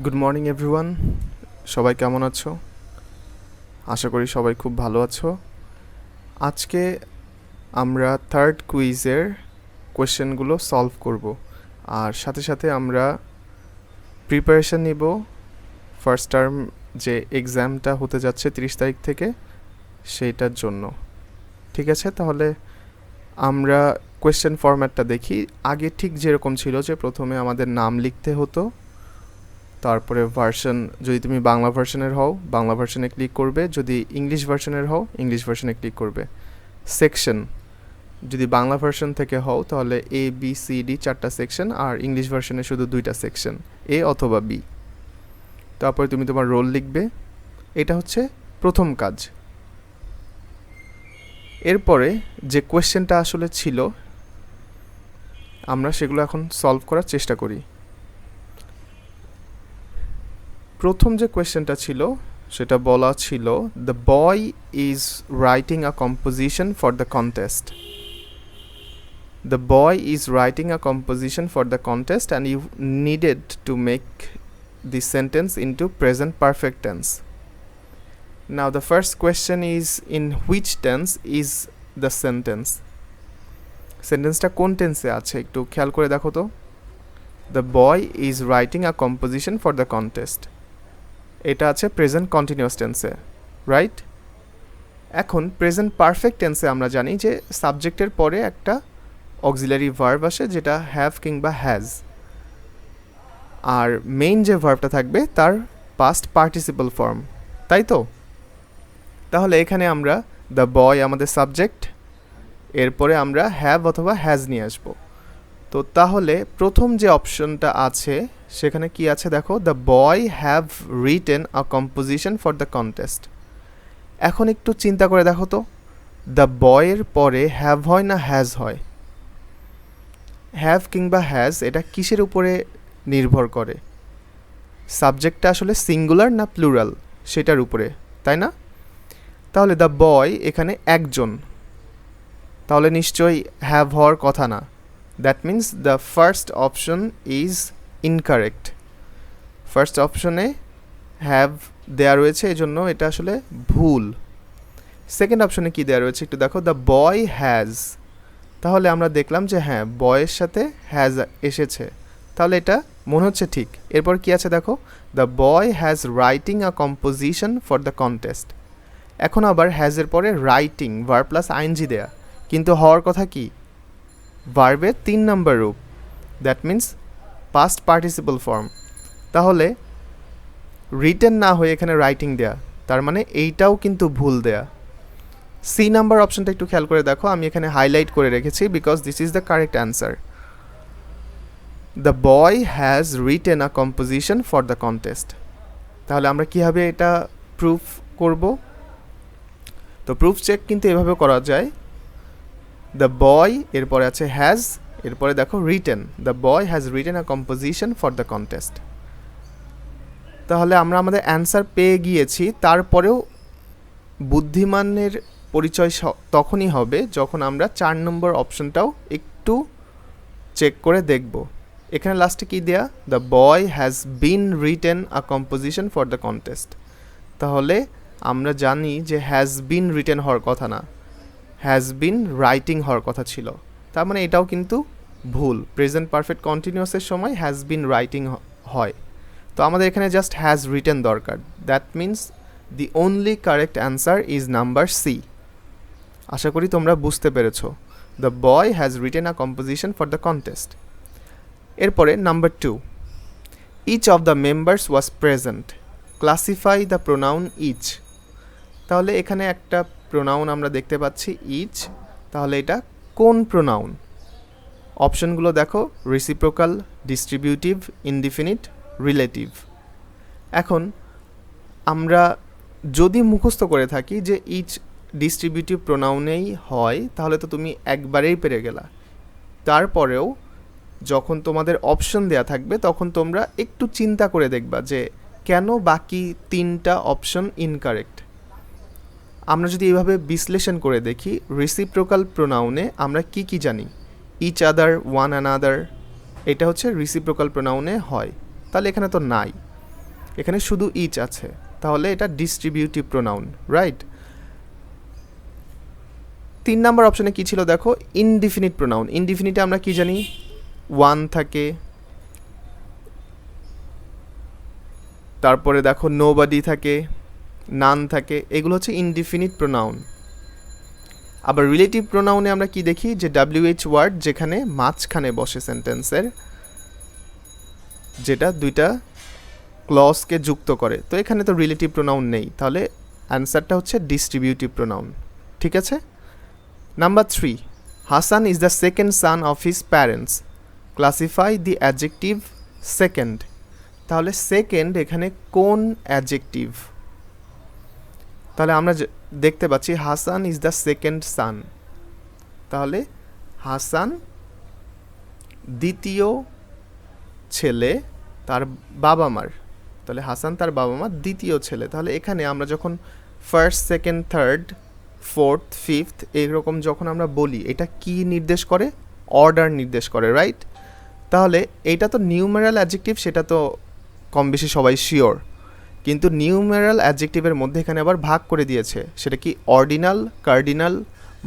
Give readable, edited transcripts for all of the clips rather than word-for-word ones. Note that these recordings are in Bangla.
গুড মর্নিং এভরিওয়ান, সবাই কেমন আছো? আশা করি সবাই খুব ভালো আছো। আজকে আমরা থার্ড কুইজের কোয়েশ্চেনগুলো সলভ করব, আর সাথে সাথে আমরা প্রিপারেশন নিব ফার্স্ট টার্ম যে এক্সামটা হতে যাচ্ছে 30 তারিখ থেকে, সেইটার জন্য। ঠিক আছে, তাহলে আমরা কোয়েশ্চেন ফরম্যাটটা দেখি। আগে ঠিক যেরকম ছিল, যে প্রথমে আমাদের নাম লিখতে হতো, তারপরে ভার্সন, যদি তুমি বাংলা ভার্সনের হও বাংলা ভার্সনে ক্লিক করবে, যদি ইংলিশ ভার্সনের হও ইংলিশ ভার্সনে ক্লিক করবে। সেকশন, যদি বাংলা ভার্সন থেকে হও তাহলে ABCD 4টা সেকশন, আর ইংলিশ ভার্সনে শুধু 2টা সেকশন, A অথবা B। তারপরে তুমি তোমার রোল লিখবে। এটা হচ্ছে প্রথম কাজ। এরপরে যে কোয়েশ্চেনটা আসলে ছিল, আমরা সেগুলো এখন সলভ করার চেষ্টা করি। প্রথম যে কোয়েশ্চেনটা ছিল সেটা বলা ছিল, the boy is writing a composition for the contest. The boy is writing a composition for the contest and you needed to make the sentence into present perfect tense. Now the first question is, in which tense is the sentence? সেন্টেন্সটা কোন টেন্সে আছে একটু খেয়াল করে দেখো তো। The boy is writing a composition for the contest, এটা আছে প্রেজেন্ট কন্টিনিউয়াস টেন্সে, রাইট? এখন প্রেজেন্ট পারফেক্ট টেন্সে আমরা জানি যে সাবজেক্টের পরে একটা অক্সিলারি ভার্ব আসে, যেটা হ্যাভ কিংবা হ্যাজ, আর মেইন যে ভার্বটা থাকবে তার পাস্ট পার্টিসিপল ফর্ম, তাই তো? তাহলে এখানে আমরা দ্য বয় আমাদের সাবজেক্ট, এরপরে আমরা হ্যাভ অথবা হ্যাজ নিয়ে আসবো। তো তাহলে প্রথম যে অপশনটা আছে সেখানে কি আছে দেখো, the boy have written a composition for the contest. এখন একটু চিন্তা করে দেখো তো, দ্য বয়ের পরে হ্যাভ হয় না হ্যাজ হয়? হ্যাভ কিংবা হ্যাজ এটা কিসের উপরে নির্ভর করে? সাবজেক্টটা আসলে সিঙ্গুলার না প্লুরাল সেটার উপরে, তাই না? তাহলে দ্য বয় এখানে একজন, তাহলে নিশ্চয়ই হ্যাভ হওয়ার কথা না। That means the first option is incorrect. First অপশনে হ্যাভ দেয়া রয়েছে, এই জন্য এটা আসলে ভুল। সেকেন্ড অপশনে কি দেয়া রয়েছে একটু দেখো, দ্য বয় হ্যাজ। তাহলে আমরা দেখলাম যে হ্যাঁ, বয়ের সাথে হ্যাজ এসেছে, তাহলে এটা মনে হচ্ছে ঠিক। এরপর কি আছে দেখো, the boy has writing a composition for the contest. এখন আবার হ্যাজের পরে রাইটিং ভার্ব প্লাস আইএনজি দেয়া, কিন্তু হওয়ার কথা কি? ভার্বের 3 নম্বর রূপ, that means past participle form. তাহলে রিটেন না হয়ে এখানে রাইটিং দেয়া, তার মানে এইটাও কিন্তু ভুল দেয়া। সি নাম্বার অপশনটা একটু খেয়াল করে দেখো, আমি এখানে হাইলাইট করে রেখেছি because this is the correct answer. The boy has written a composition for the contest. তাহলে আমরা কীভাবে এটা প্রুফ করব? তো প্রুফ চেক কিন্তু এভাবে করা যায়, দ্য বয় এরপরে আছে হ্যাজ, এরপরে দেখো written, the boy has written a composition for the contest. তাহলে আমরা আমাদের অ্যান্সার পেয়ে গিয়েছি। তারপরেও বুদ্ধিমানের পরিচয় তখনই হবে যখন আমরা 4 নম্বর অপশনটাও একটু চেক করে দেখব। এখানে লাস্টে কি দেয়া, the boy has been written a composition for the contest. তাহলে আমরা জানি যে হ্যাজ বিন রিটেন হওয়ার কথা না, হ্যাজ বিন রাইটিং হওয়ার কথা ছিল। তার মানে এটাও কিন্তু ভুল। প্রেজেন্ট পারফেক্ট কন্টিনিউয়াসের সময় হ্যাজ বিন রাইটিং হয়, তো আমাদের এখানে জাস্ট হ্যাজ রিটেন দরকার। That means the only correct answer is number C. আশা করি তোমরা বুঝতে পেরেছো। The boy has written a composition for the contest. এরপরে number 2, each of the members was present, classify the pronoun each. তাহলে এখানে একটা প্রোনাউন আমরা দেখতে পাচ্ছি ইচ, তাহলে এটা কোন প্রোনাউন? অপশনগুলো দেখো, রেসিপ্রোকাল, ডিস্ট্রিবিউটিভ, ইনডিফিনিট, রিলেটিভ। এখন আমরা যদি মুখস্থ করে থাকি যে ইচ ডিস্ট্রিবিউটিভ প্রোনাউনেই হয়, তাহলে তো তুমি একবারেই পেরে গেলা। তারপরেও যখন তোমাদের অপশন দেয়া থাকবে তখন তোমরা একটু চিন্তা করে দেখবা যে কেন বাকি 3টা অপশন ইনকারেক্ট। আমরা যদি এইভাবে বিশ্লেষণ করে দেখি, রেসিপ্রোকাল প্রোনাউনে আমরা কি কি জানি? ইচ আদার, ওয়ান অ্যানাদার, এটা হচ্ছে রেসিপ্রোকাল প্রোনাউনে হয়, তাহলে এখানে তো নাই। এখানে শুধু ইচ আছে, তাহলে এটা ডিস্ট্রিবিউটিভ প্রোনাউন, রাইট? 3 নাম্বার অপশনে কি ছিল দেখো, ইনডিফিনিট প্রোনাউন। ইনডিফিনিটে আমরা কি জানি, ওয়ান থাকে, তারপরে দেখো নোবডি থাকে, নান থাকে, এগুলো হচ্ছে ইনডিফিনিট প্রোনাউন। আবার রিলেটিভ প্রোনাউনে আমরা কি দেখি, যে WH ওয়ার্ড যেখানে মাঝখানে বসে সেন্টেন্সের, যেটা দুইটা ক্লজকে যুক্ত করে। তো এখানে তো রিলেটিভ প্রোনাউন নেই, তাহলে অ্যান্সারটা হচ্ছে ডিস্ট্রিবিউটিভ প্রোনাউন। ঠিক আছে। Number 3, Hasan is the second son of his parents, classify the adjective second. তাহলে সেকেন্ড এখানে কোন অ্যাডজেক্টিভ? তাহলে আমরা দেখতে পাচ্ছি Hasan is the second son, তাহলে হাসান দ্বিতীয় ছেলে তার বাবা মার, তাহলে হাসান তার বাবা মার দ্বিতীয় ছেলে। তাহলে এখানে আমরা যখন first, second, third, fourth, fifth এইরকম যখন আমরা বলি, এটা কি নির্দেশ করে? অর্ডার নির্দেশ করে, রাইট? তাহলে এইটা তো নিউমেরাল অ্যাডজেক্টিভ, সেটা তো কম বেশি সবাই শিওর, কিন্তু নিউমেরাল অ্যাডজেক্টিভের মধ্যে এখানে আবার ভাগ করে দিয়েছে, সেটা কি অর্ডিনাল, কার্ডিনাল,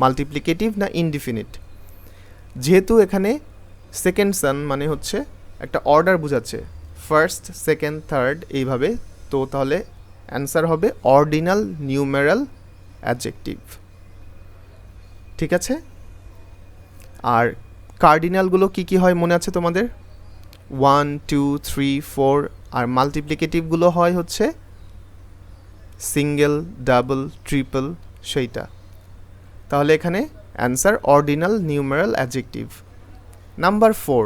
মাল্টিপ্লিকেটিভ না ইনডিফিনিট। যেহেতু এখানে সেকেন্ড সান মানে হচ্ছে একটা অর্ডার বোঝাচ্ছে, ফার্স্ট, সেকেন্ড, থার্ড এইভাবে, তো তাহলে অ্যান্সার হবে অর্ডিনাল নিউমেরাল অ্যাডজেক্টিভ। ঠিক আছে। আর কার্ডিনালগুলো কি কি হয় মনে আছে তোমাদের? 1, 2, 3, 4। আর মাল্টিপ্লিকেটিভগুলো হয় হচ্ছে সিঙ্গেল, ডাবল, ট্রিপল, সেইটা। তাহলে এখানে answer ordinal numeral adjective. Number 4,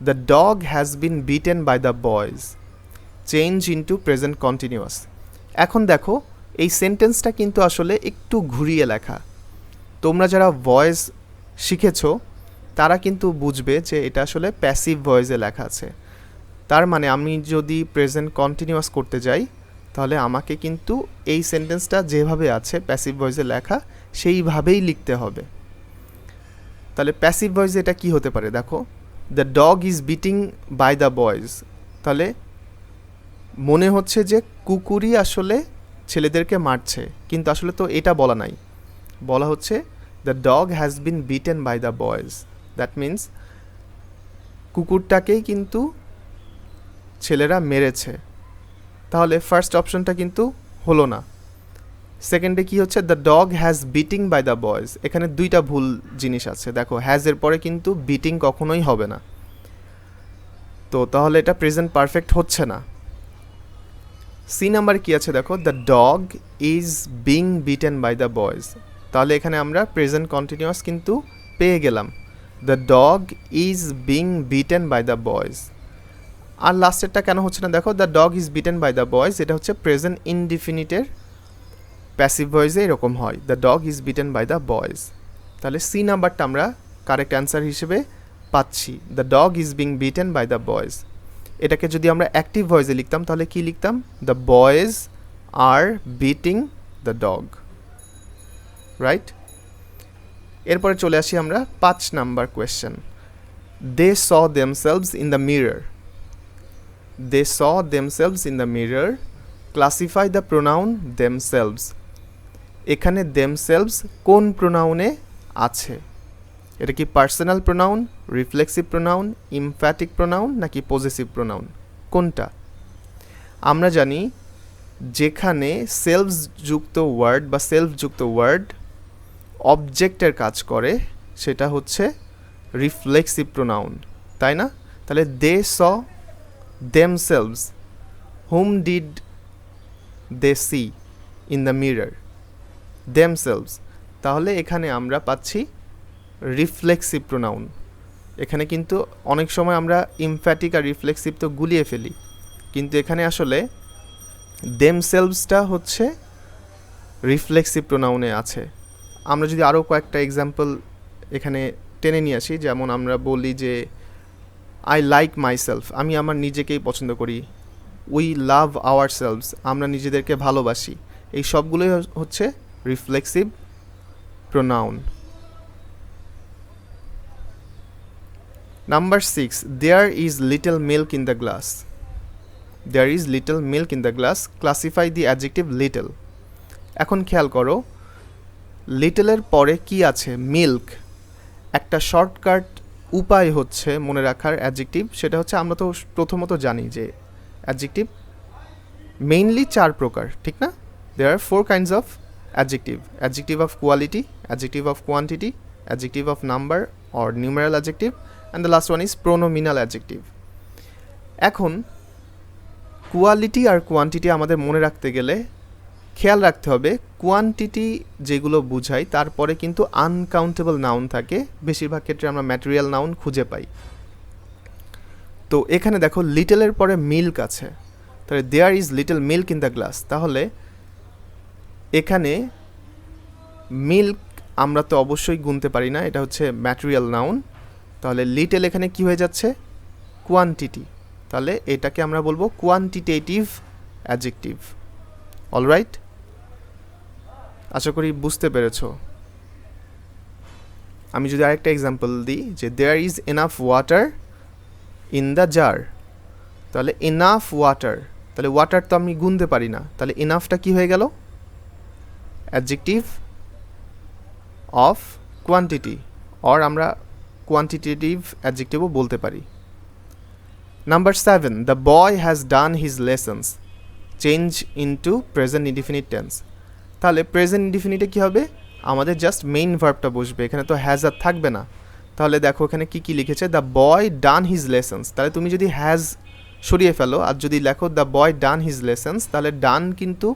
the dog has been beaten by the boys, change into present continuous. এখন দেখো এই সেন্টেন্সটা কিন্তু আসলে একটু ঘুরিয়ে লেখা। তোমরা যারা ভয়েস শিখেছো তারা কিন্তু বুঝবে যে এটা আসলে প্যাসিভ ভয়েসে লেখা আছে। তার মানে আমি যদি প্রেজেন্ট কন্টিনিউয়াস করতে যাই, তাহলে আমাকে কিন্তু এই সেন্টেন্সটা যেভাবে আছে প্যাসিভ ভয়েসে লেখা সেইভাবেই লিখতে হবে। তাহলে প্যাসিভ ভয়েসে এটা কি হতে পারে দেখো, the dog is beating by the boys. তাহলে মনে হচ্ছে যে কুকুরই আসলে ছেলেদেরকে মারছে, কিন্তু আসলে তো এটা বলা নাই, বলা হচ্ছে the dog has been beaten by the boys. That means কুকুরটাকেই কিন্তু ছেলেরা মেরেছে। তাহলে ফার্স্ট অপশনটা কিন্তু হলো না। সেকেন্ডে কি হচ্ছে, the dog has beating by the boys. এখানে দুইটা ভুল জিনিস আছে, দেখো হ্যাজের পরে কিন্তু বিটিং কখনোই হবে না, তো তাহলে এটা প্রেজেন্ট পারফেক্ট হচ্ছে না। সি নাম্বার কি আছে দেখো, the dog is being beaten by the boys. তাহলে এখানে আমরা প্রেজেন্ট কন্টিনিউয়াস কিন্তু পেয়ে গেলাম, the dog is being beaten by the boys. আর লাস্টেরটা কেন হচ্ছে না দেখো, the dog is beaten by the boys, এটা হচ্ছে প্রেজেন্ট ইনডিফিনিটের প্যাসিভ ভয়েসে এরকম হয়, the dog is beaten by the boys. তাহলে সি নাম্বারটা আমরা কারেক্ট অ্যান্সার হিসেবে পাচ্ছি, the dog is being beaten by the boys. এটাকে যদি আমরা অ্যাক্টিভ ভয়েসে লিখতাম তাহলে কি লিখতাম, the boys are beating the dog, right? এরপরে চলে আসি আমরা 5 number question. They saw themselves in the mirror, they saw themselves in the mirror, classify the pronoun themselves. এখানে দেমসেলভস কোন প্রোনাউনে আছে? এটা কি personal pronoun, reflexive pronoun, emphatic pronoun নাকি পজেসিভ প্রোনাউন, কোনটা? আমরা জানি যেখানে সেলভস যুক্ত ওয়ার্ড বা সেলফ যুক্ত ওয়ার্ড অবজেক্টের কাজ করে সেটা হচ্ছে রিফ্লেক্সিভ প্রোনাউন, তাই না? তাহলে they saw themselves, whom did they see in the mirror, themselves. তাহলে এখানে আমরা পাচ্ছি রিফ্লেক্সিভ প্রোনাউন। এখানে কিন্তু অনেক সময় আমরা ইমফ্যাটিক আর রিফ্লেক্সিভ তো গুলিয়ে ফেলি, কিন্তু এখানে আসলে দেমসেলভসটা হচ্ছে রিফ্লেক্সিভ প্রোনাউনে আছে। আমরা যদি আরও কয়েকটা এক্সাম্পল এখানে টেনে নিয়ে আসি, যেমন আমরা বলি যে আই লাইক মাইসেলফ, আমি আমার নিজেকেই পছন্দ করি, উই লাভ আওয়ার সেলভস, আমরা নিজেদেরকে ভালোবাসি, এই সবগুলোই হচ্ছে reflexive pronoun. Number 6, there is little milk in the glass, there is little milk in the glass, classify the adjective little. এখন খেয়াল করো লিটলের পরে কি আছে, মিল্ক। একটা শর্টকাট উপায় হচ্ছে মনে রাখার অ্যাডজেক্টিভ, সেটা হচ্ছে আমরা তো প্রথমত জানি যে অ্যাডজেক্টিভ মেইনলি 4 প্রকার, ঠিক না? দেয়ার আর 4 kinds of adjective: adjective of quality, adjective of quantity, adjective of number or numeral adjective, and the last one is pronominal adjective. এখন কোয়ালিটি আর কোয়ান্টিটি আমাদের মনে রাখতে গেলে খেয়াল রাখতে হবে কোয়ান্টিটি যেগুলো বুঝায় তারপরে কিন্তু আনকাউন্টেবল নাউন থাকে, বেশিরভাগ ক্ষেত্রে আমরা ম্যাটেরিয়াল নাউন খুঁজে পাই। তো এখানে দেখো লিটলের পরে মিল্ক আছে, তাহলে there is little milk in the glass, তাহলে এখানে মিল্ক আমরা তো অবশ্যই গুনতে পারি না, এটা হচ্ছে ম্যাটেরিয়াল নাউন, তাহলে লিটল এখানে কি হয়ে যাচ্ছে, কোয়ান্টিটি, তাহলে এটাকে আমরা বলবো কোয়ান্টিটেটিভ অ্যাডজেক্টিভ। অলরাইট, আশা করি বুঝতে পেরেছো। আমি যদি আরেকটা এক্সাম্পল দিই যে there is enough water in the jar, তাহলে এনাফ ওয়াটার, তাহলে ওয়াটার তো আমি গুনতে পারি না, তাহলে এনাফটা কি হয়ে গেল, অ্যাডজেক্টিভ অফ কোয়ান্টিটি, অর আমরা কোয়ান্টিটেটিভ অ্যাডজেক্টিভও বলতে পারি। Number 7, the boy has done his lessons, change into present indefinite tense. তাহলে প্রেজেন্ট ইনডিফিনিটে কী হবে, আমাদের জাস্ট মেইন ভার্বটা বসবে, এখানে তো হ্যাজ আর থাকবে না। তাহলে দেখো এখানে কি কি লিখেছে, the boy done his lessons, তাহলে তুমি যদি হ্যাজ সরিয়ে ফেলো আর যদি লেখো the boy done his lessons, তাহলে ডান কিন্তু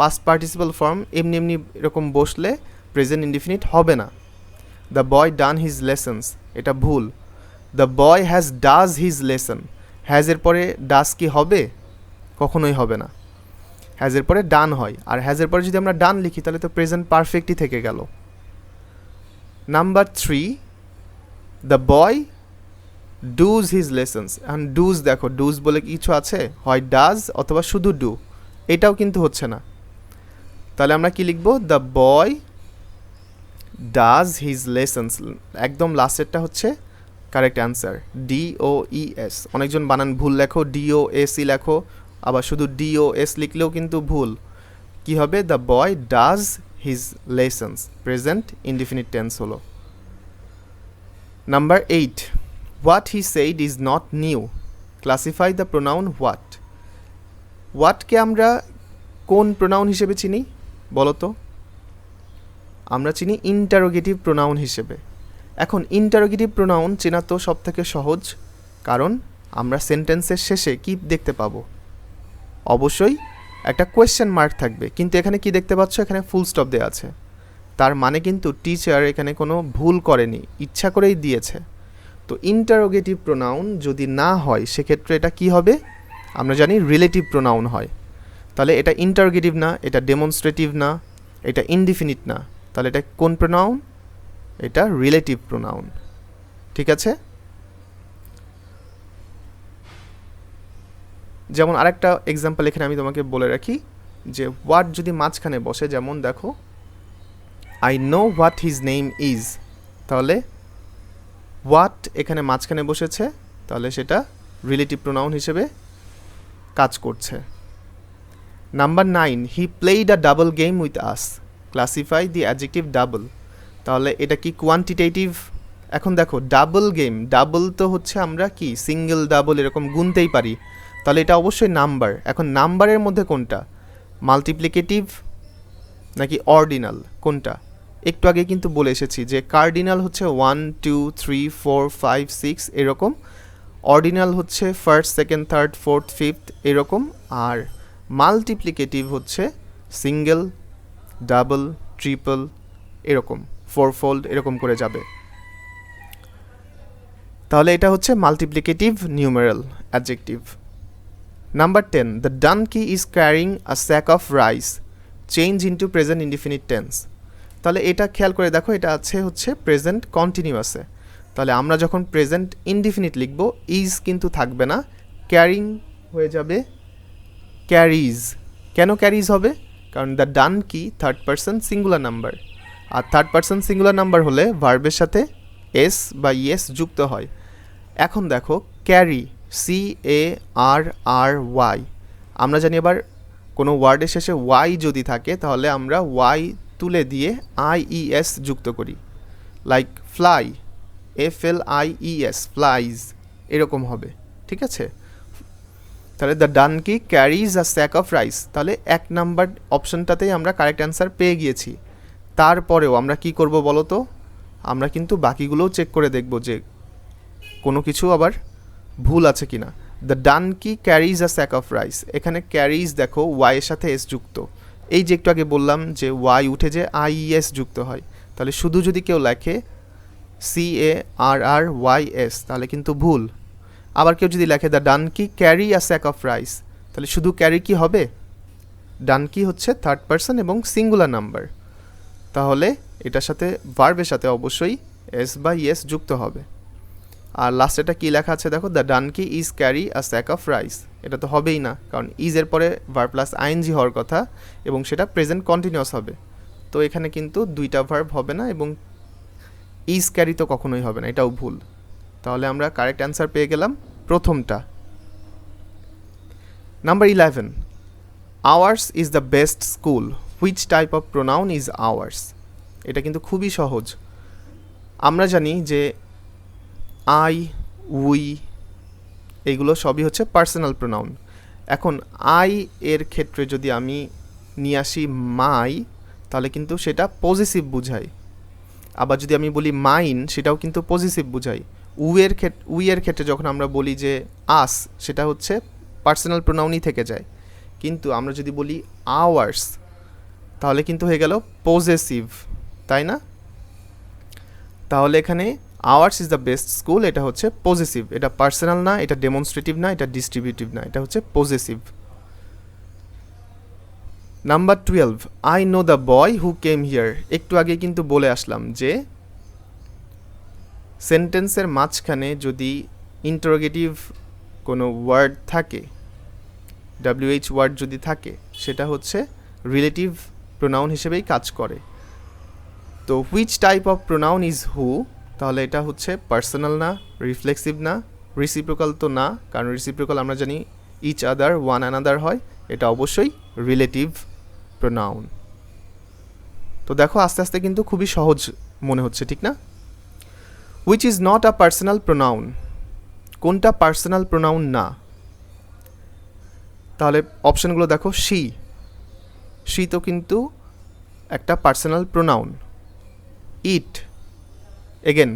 পাস্ট পার্টিসিপাল ফর্ম, এমনি এমনি এরকম বসলে প্রেজেন্ট ইনডিফিনিট হবে না। The boy done his lessons, এটা ভুল। The boy has does his lesson, হ্যাজের পরে ডাজ কি হবে, কখনোই হবে না, হ্যাজের পরে ডান হয়, আর হ্যাজের পরে যদি আমরা ডান লিখি তাহলে তো প্রেজেন্ট পারফেক্টই থেকে গেল। Number 3, the boy dos his lessons, এখন ডুজ দেখো ডুজ বলে কিছু আছে, হয় ডাজ অথবা শুধু ডু, এটাও কিন্তু হচ্ছে না, তাহলে আমরা কি লিখব, the boy does his lessons, একদম লাস্টেরটা হচ্ছে কারেক্ট অ্যান্সার, DOES। অনেকজন বানান ভুল লেখো, DOSE লেখো, আবার শুধু DOS লিখলেও কিন্তু ভুল। কি হবে, the boy does his lessons, present indefinite tense হলো। Number 8, what he said is not new, classify the pronoun what. হোয়াটকে আমরা কোন প্রোনাউন হিসেবে চিনি বলো তো, আমরা চিনি ইন্টারোগেটিভ প্রোনাউন হিসেবে। এখন ইন্টারোগেটিভ প্রোনাউন চেনা তো সব থেকে সহজ, কারণ আমরা সেন্টেন্সের শেষে কি দেখতে পাবো, অবশ্যই একটা কোয়েশ্চেন মার্ক থাকবে, কিন্তু এখানে কি দেখতে পাচ্ছ, এখানে ফুল স্টপ দেওয়া আছে, তার মানে কিন্তু টিচার এখানে কোনো ভুল করেনি, ইচ্ছা করেই দিয়েছে। তো ইন্টারোগেটিভ প্রোনাউন যদি না হয় সেক্ষেত্রে এটা কি হবে, আমরা জানি রিলেটিভ প্রোনাউন হয়, তাহলে এটা ইন্টারোগেটিভ না, এটা ডেমনস্ট্রেটিভ না, এটা ইনডিফিনিট না, তাহলে এটা কোন প্রোনাউন, এটা রিলেটিভ প্রোনাউন। ঠিক আছে, যেমন আরেকটা এক্সাম্পল এখানে আমি তোমাকে বলে রাখি যে হোয়াট যদি মাঝখানে বসে, যেমন দেখো I know what his name is, তাহলে হোয়াট এখানে মাঝখানে বসেছে, তাহলে সেটা রিলেটিভ প্রোনাউন হিসেবে কাজ করছে। Number 9, he played a double game with us, classify the adjective double, তাহলে এটা কি কোয়ান্টিটেটিভ। এখন দেখো ডাবল গেম, ডাবল তো হচ্ছে আমরা কি সিঙ্গেল ডাবল এরকম গুনতেই পারি, তাহলে এটা অবশ্যই নাম্বার। এখন নাম্বারের মধ্যে কোনটা, মাল্টিপ্লিকেটিভ নাকি অর্ডিনাল, কোনটা? একটু আগে কিন্তু বলে এসেছি যে কার্ডিনাল হচ্ছে 1 2 3 4 5 6 এরকম, অর্ডিনাল হচ্ছে first second third fourth fifth এরকম, আর মাল্টিপ্লিকেটিভ হচ্ছে সিঙ্গেল ডাবল ট্রিপল এরকম, ফোরফোল্ড এরকম করে যাবে। তাহলে এটা হচ্ছে multiplicative numeral adjective. Number 10, the donkey is carrying a sack of rice, change into present indefinite tense. তাহলে এটা খেয়াল করে দেখো, এটা আছে হচ্ছে প্রেজেন্ট কন্টিনিউয়াসে, তাহলে আমরা যখন প্রেজেন্ট ইনডিফিনিট লিখব ইজ কিন্তু থাকবে না, ক্যারিং হয়ে যাবে ক্যারিজ। কেন ক্যারিজ হবে, কারণ the donkey third person singular number, আর থার্ড পারসন সিঙ্গুলার নাম্বার হলে ভার্বের সাথে এস বা ইয়েস যুক্ত হয়। এখন দেখো ক্যারি, CARRY। আমরা জানি আবার কোনো ওয়ার্ডের শেষে ওয়াই যদি থাকে তাহলে আমরা ওয়াই তুলে দিয়ে IES যুক্ত করি, লাইক ফ্লাই, FLIES, ফ্লাইজ, এরকম হবে, ঠিক আছে। তাহলে the donkey carries a sack of rice, তাহলে 1 নাম্বার অপশনটাতেই আমরা কারেক্ট অ্যান্সার পেয়ে গিয়েছি। তারপরেও আমরা কি করব বলো তো, আমরা কিন্তু বাকিগুলোও চেক করে দেখব যে কোনো কিছু আবার ভুল আছে কিনা। The donkey carries a sack of rice, এখানে ক্যারিজ দেখো ওয়াই এর সাথে এস যুক্ত, এই যে একটু আগে বললাম যে ওয়াই উঠে যে IES যুক্ত হয়, তাহলে শুধু যদি কেউ লেখে CARRYS তাহলে কিন্তু ভুল। আবার কেউ যদি লেখে the donkey carry a sack of rice, তাহলে শুধু ক্যারি কি হবে, ডানকি হচ্ছে থার্ড পারসন এবং সিঙ্গুলার নাম্বার, তাহলে এটার সাথে ভার্বের সাথে অবশ্যই এস বা ইয়েস যুক্ত হবে। আর লাস্টেটা কি লেখা আছে দেখো, the donkey is carry a sack of rice, এটা তো হবেই না, কারণ ইজ এর পরে ভার্ব প্লাস ING হওয়ার কথা এবং সেটা প্রেজেন্ট কন্টিনিউয়াস হবে, তো এখানে কিন্তু দুইটা ভার্ব হবে না এবং ইজ ক্যারি তো কখনোই হবে না, এটাও ভুল। তাহলে আমরা কারেক্ট অ্যান্সার পেয়ে গেলাম প্রথমটা। Number 11, hours is the best school, which type of pronoun is ours. এটা কিন্তু খুবই সহজ। আমরা জানি যে আই, উই এগুলো সবই হচ্ছে পার্সোনাল প্রোনাউন। এখন আই এর ক্ষেত্রে যদি আমি নিয়ে আসি মাই, তাহলে কিন্তু সেটা পজিটিভ বুঝায়। আবার যদি আমি বলি মাইন, সেটাও কিন্তু পজিটিভ বুঝায়। উই এর ক্ষেত্রে যখন আমরা বলি যে আস, সেটা হচ্ছে পার্সোনাল প্রোনাউনই থেকে যায়। কিন্তু আমরা যদি বলি আওয়ার্স, তাহলে কিন্তু হয়ে গেল পজেসিভ, তাই না? তাহলে এখানে hours is the best school, এটা হচ্ছে পজেসিভ, এটা পার্সোনাল না, এটা ডেমনস্ট্রেটিভ না, এটা ডিস্ট্রিবিউটিভ না, এটা হচ্ছে possessive. Number 12, I know the boy who came here. একটু আগে কিন্তু বলে আসলাম যে সেন্টেন্সের মাঝখানে যদি ইন্টারোগেটিভ কোনো ওয়ার্ড থাকে, WH ওয়ার্ড যদি থাকে, সেটা হচ্ছে রিলেটিভ প্রোনাউন হিসেবেই কাজ করে। তো which type of pronoun is who, তাহলে এটা হচ্ছে পার্সোনাল না, রিফ্লেক্সিভ না, রিসিপ্রোকাল তো না, কারণ রিসিপ্রোকাল আমরা জানি ইচ আদার, ওয়ান অ্যানাদার হয়, এটা অবশ্যই রিলেটিভ প্রোনাউন। তো দেখো আস্তে আস্তে কিন্তু খুবই সহজ মনে হচ্ছে, ঠিক না? Which is not a personal pronoun, কোনটা পার্সোনাল প্রোনাউন না? তাহলে অপশনগুলো দেখো, শি তো কিন্তু একটা personal pronoun. It, again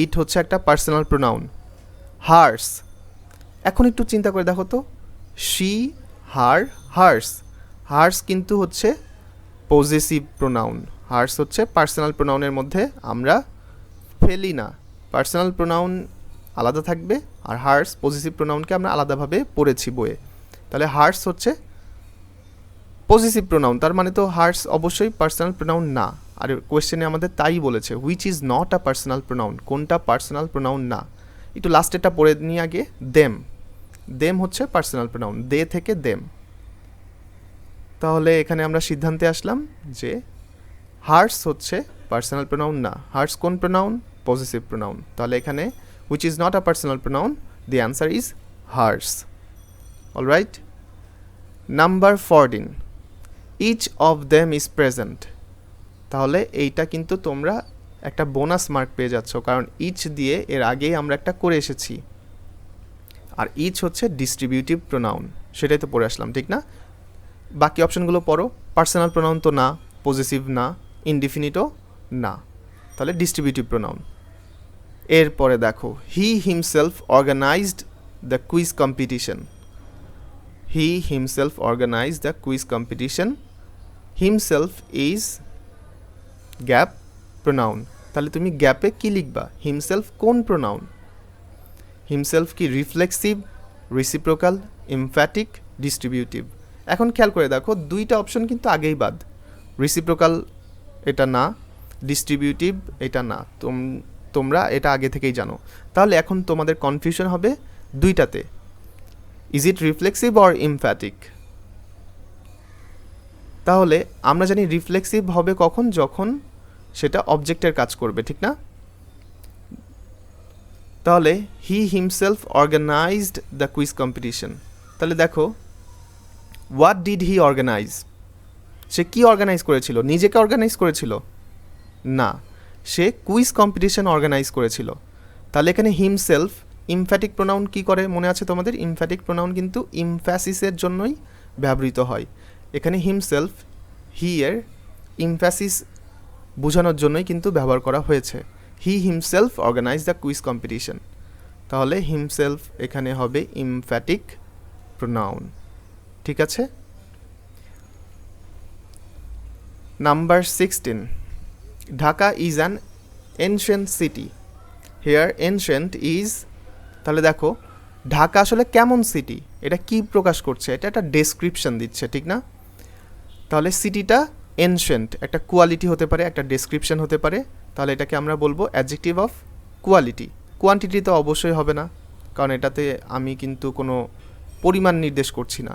it হচ্ছে একটা পার্সোনাল প্রোনাউন। হার্স, এখন একটু চিন্তা করে দেখো তো, শি, হার, হার্স কিন্তু হচ্ছে পজেসিভ প্রোনাউন। হার্স হচ্ছে পার্সোনাল প্রোনাউনের মধ্যে আমরা ফেলি না, পার্সোনাল প্রোনাউন আলাদা থাকবে আর হার্স পজেসিভ প্রোনাউনকে আমরা আলাদাভাবে পড়েছি বইয়ে। তাহলে হার্স হচ্ছে পজেসিভ প্রোনাউন, তার মানে তো হার্স অবশ্যই পার্সোনাল প্রোনাউন না। আর কোয়েশ্চেনে আমাদের তাই বলেছে, which is not a personal pronoun, কোনটা পার্সোনাল প্রোনাউন না। একটু লাস্টেরটা পড়ে নিয়ে আগে, দেম হচ্ছে পার্সোনাল প্রোনাউন, দে থেকে দেম। তাহলে এখানে আমরা সিদ্ধান্তে আসলাম যে হার্স হচ্ছে পার্সোনাল প্রোনাউন না। হার্স কোন প্রোনাউন? Possessive pronoun. তাহলে এখানে which is not a personal pronoun, the answer is hers. Alright. Number 14, each of them is present. তাহলে এইটা কিন্তু তোমরা একটা বোনাস মার্ক পেয়ে যাচ্ছ, কারণ ইচ দিয়ে এর আগেই আমরা একটা করে এসেছি। আর ইচ হচ্ছে ডিস্ট্রিবিউটিভ প্রোনাউন, সেটাই তো পড়ে আসলাম, ঠিক না? বাকি অপশনগুলো পড়ো, পার্সোনাল প্রোনাউন তো না, পজেসিভ না, ইনডিফিনিটও না, তাহলে ডিস্ট্রিবিউটিভ প্রোনাউন। এরপরে দেখো, he himself organized the quiz competition. He himself organized the quiz competition. Himself is gap pronoun, তাহলে তুমি গ্যাপে কি লিখবা? হিমসেলফ কোন প্রোনাউন? হিমসেলফ কি রিফ্লেক্সিভ, রিসিপ্রোকাল, এমফ্যাটিক, ডিস্ট্রিবিউটিভ? এখন খেয়াল করে দেখো, দুইটা অপশন কিন্তু আগেই বাদ। রিসিপ্রোকাল এটা না, ডিস্ট্রিবিউটিভ এটা না, তোমরা এটা আগে থেকেই জানো। তাহলে এখন তোমাদের কনফিউশন হবে দুইটাতে, is it reflexive or emphatic? তাহলে আমরা জানি রিফ্লেক্সিভ হবে কখন? যখন সেটা অবজেক্টের কাজ করবে, ঠিক না? তাহলে he himself organized the quiz competition. তাহলে দেখো, হোয়াট ডিড হি অর্গানাইজ? সে কি অর্গানাইজ করেছিল? নিজেকে অর্গানাইজ করেছিল? না, সে কুইজ কম্পিটিশন অর্গানাইজ করেছিল। তাহলে এখানে হিমসেলফ, ইমফ্যাটিক প্রোনাউন কি করে মনে আছে তোমাদের? ইমফ্যাটিক প্রোনাউন কিন্তু ইমফ্যাসিসের জন্যই ব্যবহৃত হয়। এখানে হিমসেলফ, হি এর ইমফ্যাসিস বোঝানোর জন্যই কিন্তু ব্যবহার করা হয়েছে। He himself organize the quiz competition. তাহলে হিমসেলফ এখানে হবে ইমফ্যাটিক প্রোনাউন। ঠিক আছে। Number 16, Dhaka is an ancient city. Here ancient is, তাহলে দেখো ঢাকা আসলে কেমন সিটি, এটা কি প্রকাশ করছে? এটা একটা ডেসক্রিপশন দিচ্ছে, ঠিক না? তাহলে সিটিটা এনশিয়েন্ট একটা কোয়ালিটি হতে পারে, একটা ডেসক্রিপশন হতে পারে। তাহলে এটাকে আমরা বলবো অ্যাডজেক্টিভ অফ কোয়ালিটি। কোয়ান্টিটি তো অবশ্যই হবে না, কারণ এটাতে আমি কিন্তু কোনো পরিমাণ নির্দেশ করছি না।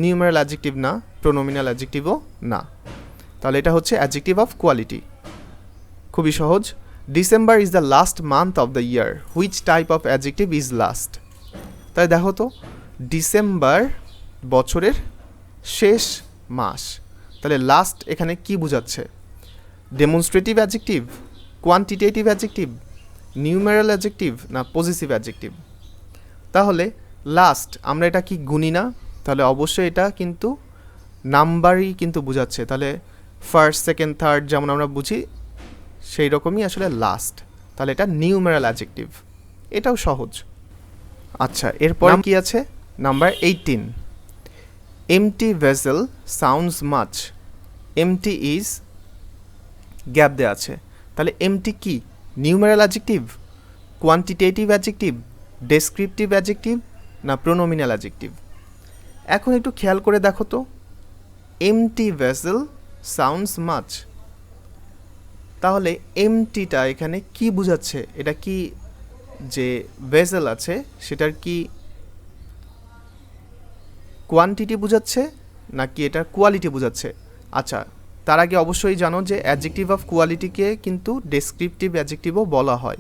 নিউমেরাল অ্যাডজেক্টিভ না, প্রোনোমিনাল অ্যাডজেক্টিভও না। তাহলে এটা হচ্ছে অ্যাডজেক্টিভ অফ কোয়ালিটি। খুবই সহজ। December is the last month of the year, which type of adjective is last? তাই দেখো তো, ডিসেম্বর বছরের শেষ মাস, তাহলে লাস্ট এখানে কি বোঝাচ্ছে? Demonstrative adjective, quantitative adjective, numeral adjective না পজিটিভ অ্যাডজেক্টিভ? তাহলে লাস্ট আমরা এটা কি গুনি না? তাহলে অবশ্যই এটা কিন্তু নাম্বারই কিন্তু বোঝাচ্ছে। তাহলে ফার্স্ট, সেকেন্ড, থার্ড যেমন আমরা বুঝি সেই রকমই আসলে লাস্ট। তাহলে এটা নিউমেরাল অ্যাডজেক্টিভ। এটাও সহজ। আচ্ছা, এরপরে কি আছে? Number 18, empty vessel sounds much. Empty is, gap দেওয়া আছে। তাহলে এমটি কি? Numeral adjective, quantitative adjective, descriptive adjective না প্রোনোমিনাল অ্যাডজেক্টিভ? এখন একটু খেয়াল করে দেখো তো, এমটি ভেসেল সাউন্ডস মাচ, তাহলে এমটিটা এখানে কি বোঝাচ্ছে? এটা কি যে ভেসেল আছে সেটার কি কোয়ান্টিটি বোঝাচ্ছে নাকি এটা কোয়ালিটি বোঝাচ্ছে? আচ্ছা, তার আগে অবশ্যই জানো যে অ্যাডজেক্টিভ অফ কোয়ালিটিকে কিন্তু ডেসক্রিপটিভ অ্যাডজেক্টিভও বলা হয়।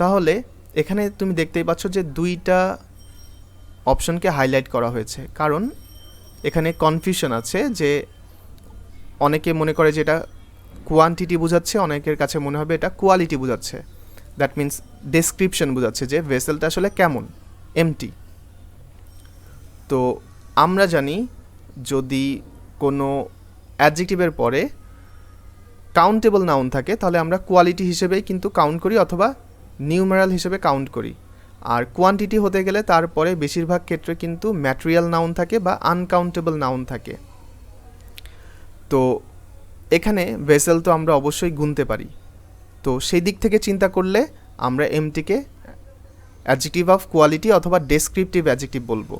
তাহলে এখানে তুমি দেখতেই পাচ্ছ যে দুইটা অপশনকে হাইলাইট করা হয়েছে, কারণ এখানে কনফিউশন আছে যে অনেকে মনে করে যে এটা কোয়ান্টিটি বোঝাচ্ছে, অনেকের কাছে মনে হবে এটা কোয়ালিটি বোঝাচ্ছে। দ্যাট মিন্স ডেসক্রিপশন বোঝাচ্ছে যে ভেসেলটা আসলে কেমন, এমটি। তো আমরা জানি যদি কোনো অ্যাডজেক্টিভের পরে কাউন্টেবল নাউন থাকে তাহলে আমরা কোয়ালিটি হিসেবেই কিন্তু কাউন্ট করি অথবা নিউমেরাল হিসেবে কাউন্ট করি। আর কোয়ান্টিটি হতে গেলে তারপরে বেশিরভাগ ক্ষেত্রে কিন্তু ম্যাটেরিয়াল নাউন থাকে বা আনকাউন্টেবল নাউন থাকে। তো এখানে ভেসেল তো আমরা অবশ্যই গুনতে পারি। তো সেই দিক থেকে চিন্তা করলে আমরা এমটিকে অ্যাডজেক্টিভ অফ কোয়ালিটি অথবা ডেসক্রিপটিভ অ্যাডজেক্টিভ বলবো।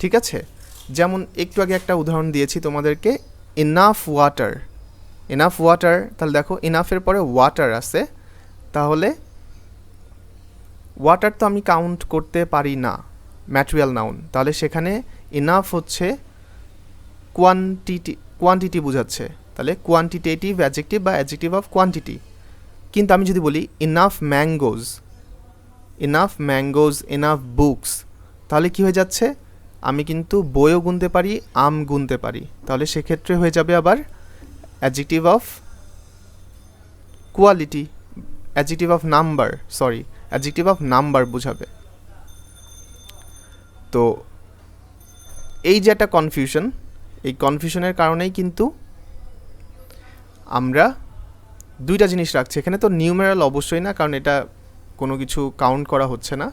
ঠিক আছে। যেমন একটু আগে একটা উদাহরণ দিয়েছি তোমাদেরকে, ইনাফ ওয়াটার। ইনাফ ওয়াটার, তাহলে দেখো ইনাফের পরে ওয়াটার আছে, তাহলে ওয়াটার তো আমি কাউন্ট করতে পারি না, ম্যাটেরিয়াল নাউন। তাহলে সেখানে ইনাফ হচ্ছে কোয়ান্টিটি বোঝাচ্ছে, তাহলে কোয়ান্টিটেটিভ অ্যাডজেক্টিভ বা অ্যাডজেক্টিভ অফ কোয়ান্টিটি। কিন্তু আমি যদি বলি enough mangoes, enough mangoes, enough books, তাহলে কি হয়ে যাচ্ছে? আমি কিন্তু বইও গুনতে পারি, আম গুনতে পারি। তাহলে সেক্ষেত্রে হয়ে যাবে আবার adjective of quality, adjective of number, sorry adjective of number বোঝাবে। তো এই যে একটা কনফিউশন, এই কনফিউশনের কারণেই কিন্তু আমরা দুইটা জিনিস রাখছি এখানে। তো নিউমেরাল অবশ্যই না, কারণ এটা কোনো কিছু কাউন্ট করা হচ্ছে না,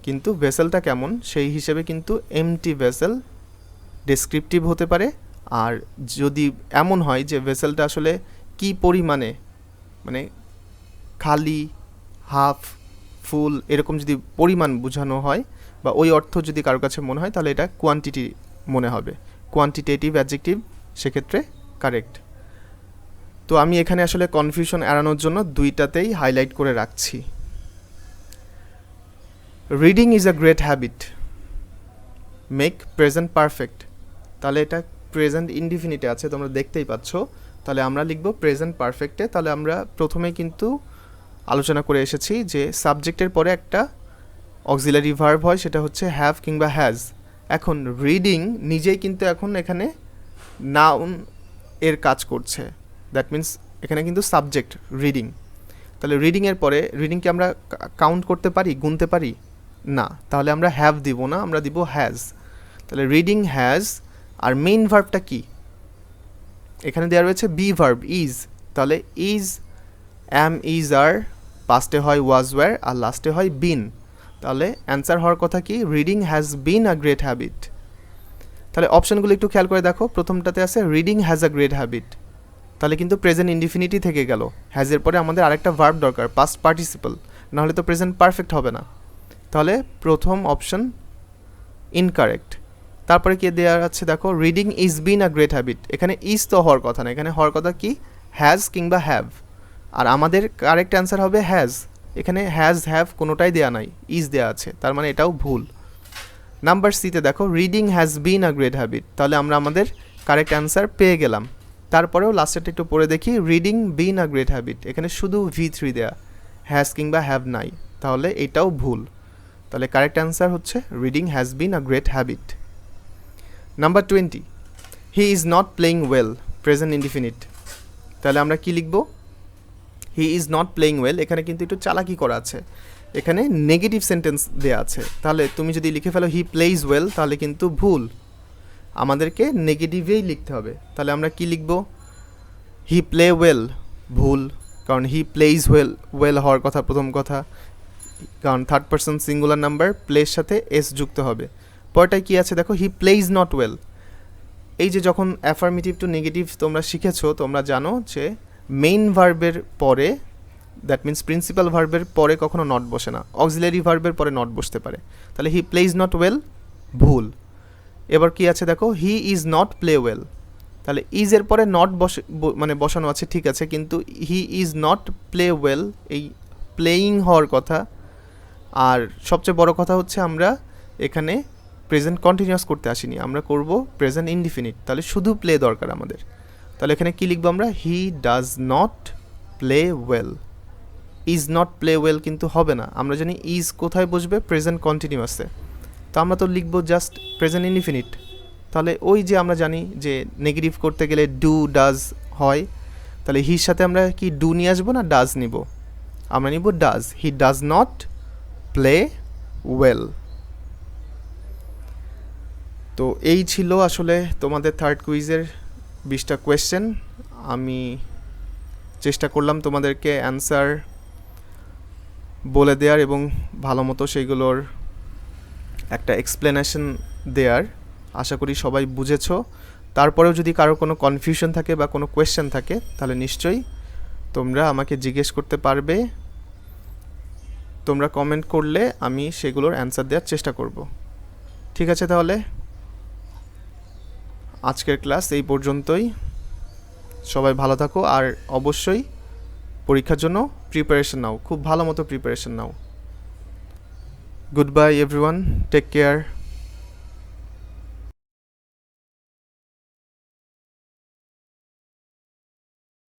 কিন্তু ভেসেলটা কেমন সেই হিসেবে কিন্তু এমটি ভেসেল ডেসক্রিপটিভ হতে পারে। আর যদি এমন হয় যে ভেসেলটা আসলে কি পরিমাণে, মানে খালি, হাফ, ফুল, এরকম যদি পরিমাণ বোঝানো হয় বা ওই অর্থ যদি কারোর কাছে মনে হয় তাহলে এটা কোয়ান্টিটি মনে হবে, কোয়ান্টিটেটিভ অ্যাডজেক্টিভ সেক্ষেত্রে কারেক্ট। তো আমি এখানে আসলে কনফিউশন এড়ানোর জন্য দুইটাতেই হাইলাইট করে রাখছি। Reading is a great habit, make present perfect. তাহলে এটা প্রেজেন্ট ইনডিফিনিটে আছে, তোমরা দেখতেই পাচ্ছ। তাহলে আমরা লিখব প্রেজেন্ট পারফেক্টে। তাহলে আমরা প্রথমে কিন্তু আলোচনা করে এসেছি যে সাবজেক্টের পরে একটা অক্সিলারি ভার্ব হয়, সেটা হচ্ছে হ্যাভ কিংবা হ্যাজ। এখন রিডিং নিজেই কিন্তু এখন এখানে নাউন এর কাজ করছে, দ্যাট মিন্স এখানে কিন্তু সাবজেক্ট রিডিং। তাহলে রিডিংয়ের পরে রিডিংকে আমরা কাউন্ট করতে পারি, গুনতে পারি না, তাহলে আমরা হ্যাভ দিব না, আমরা দিব হ্যাজ। তাহলে রিডিং হ্যাজ, আর মেইন ভার্বটা কি এখানে দেওয়া রয়েছে বি ভার্ব ইজ, তাহলে ইজ অ্যাম ইজ আর, পাস্টে হয় ওয়াজ ওয়্যার আর লাস্টে হয় বিন, তাহলে অ্যান্সার হওয়ার কথা কি reading has been a great habit. তাহলে অপশানগুলো একটু খেয়াল করে দেখো, প্রথমটাতে আছে reading has a great habit, তাহলে কিন্তু প্রেজেন্ট ইনডিফিনিটি থেকে গেল, হ্যাজের পরে আমাদের আরেকটা ভার্ব দরকার পাস্ট পার্টিসিপল, নাহলে তো প্রেজেন্ট পারফেক্ট হবে না, তাহলে প্রথম অপশন ইনকারেক্ট। তারপরে কি দেওয়া আছে দেখো, reading is bin a great habit, এখানে ইজ তো হওয়ার কথা না, এখানে হওয়ার কথা কি হ্যাজ কিংবা হ্যাভ, আর আমাদের কারেক্ট অ্যান্সার হবে হ্যাজ। এখানে হ্যাজ হ্যাভ কোনোটাই দেওয়া নাই, ইজ দেওয়া আছে, তার মানে এটাও ভুল। নাম্বার সিতে দেখো, reading has been a great habit, তাহলে আমরা আমাদের কারেক্ট অ্যান্সার পেয়ে গেলাম। তারপরেও লাস্টেরটা একটু পড়ে দেখি, reading been a great habit, এখানে শুধু V3 দেয়া, হ্যাজ কিংবা হ্যাভ নাই, তাহলে এটাও ভুল। তাহলে কারেক্ট অ্যান্সার হচ্ছে reading has been a great habit. Number 20, he is not playing well, present indefinite, তাহলে আমরা কি লিখব, he is not playing well, এখানে কিন্তু একটু চালাকি করা আছে, এখানে নেগেটিভ সেন্টেন্স দেওয়া আছে, তাহলে তুমি যদি লিখে ফেলো হি প্লেইজ ওয়েল, তাহলে কিন্তু ভুল, আমাদেরকে নেগেটিভেই লিখতে হবে। তাহলে আমরা কি লিখব, হি প্লে ওয়েল, ভুল, কারণ হি প্লেইজ ওয়েল, ওয়েল হওয়ার কথা প্রথম কথা, কারণ থার্ড পারসন সিঙ্গুলার নাম্বার, প্লের সাথে এস যুক্ত হবে। পরটায় কি আছে দেখো, হি প্লেইজ নট ওয়েল, এই যে যখন অ্যাফার্মেটিভ টু নেগেটিভ তোমরা শিখেছো, তোমরা জানো যে মেইন ভার্বের পরে, দ্যাট মিন্স প্রিন্সিপাল ভার্বের পরে কখনো নট বসে না, অক্সিলারি ভার্বের পরে নট বসতে পারে, তাহলে হি প্লেইজ নট ওয়েল ভুল। এবার কি আছে দেখো, he is not play well, তাহলে ইজের পরে নট মানে বসানো আছে ঠিক আছে, কিন্তু he is not play well, এই প্লেয়িং হওয়ার কথা। আর সবচেয়ে বড় কথা হচ্ছে আমরা এখানে প্রেজেন্ট কন্টিনিউয়াস করতে আসিনি, আমরা করব প্রেজেন্ট ইনডিফিনিট, তাহলে শুধু প্লে দরকার আমাদের। তাহলে এখানে কি লিখবো আমরা, he does not play well, is not play well কিন্তু হবে না, আমরা জানি ইজ কোথায় বসবে, প্রেজেন্ট কন্টিনিউয়াসে, তো আমরা তো লিখবো জাস্ট প্রেজেন্ট ইনডিফিনিট। তাহলে ওই যে আমরা জানি যে নেগেটিভ করতে গেলে ডু ডাজ হয়, তাহলে হির সাথে আমরা কি ডু নিয়ে আসবো না ডাজ নিব, আমরা নিব does, he does not play well. তো এই ছিল আসলে তোমাদের থার্ড কুইজের 20টা কোয়েশ্চেন। আমি চেষ্টা করলাম তোমাদেরকে অ্যান্সার বলে দেওয়ার এবং ভালো মতো সেইগুলোর একটা এক্সপ্লেনেশন দেওয়ার, আশা করি সবাই বুঝেছো। তারপরেও যদি কারো কোনো কনফিউশন থাকে বা কোনো কোয়েশ্চেন থাকে, তাহলে নিশ্চয়ই তোমরা আমাকে জিজ্ঞেস করতে পারবে, তোমরা কমেন্ট করলে আমি সেগুলোর অ্যান্সার দেওয়ার চেষ্টা করব। ঠিক আছে, তাহলে আজকের ক্লাস এই পর্যন্তই, সবাই ভালো থাকো, আর অবশ্যই পরীক্ষার জন্য প্রিপারেশন নাও, খুব ভালো মতো প্রিপারেশন নাও। Good bye everyone, take care.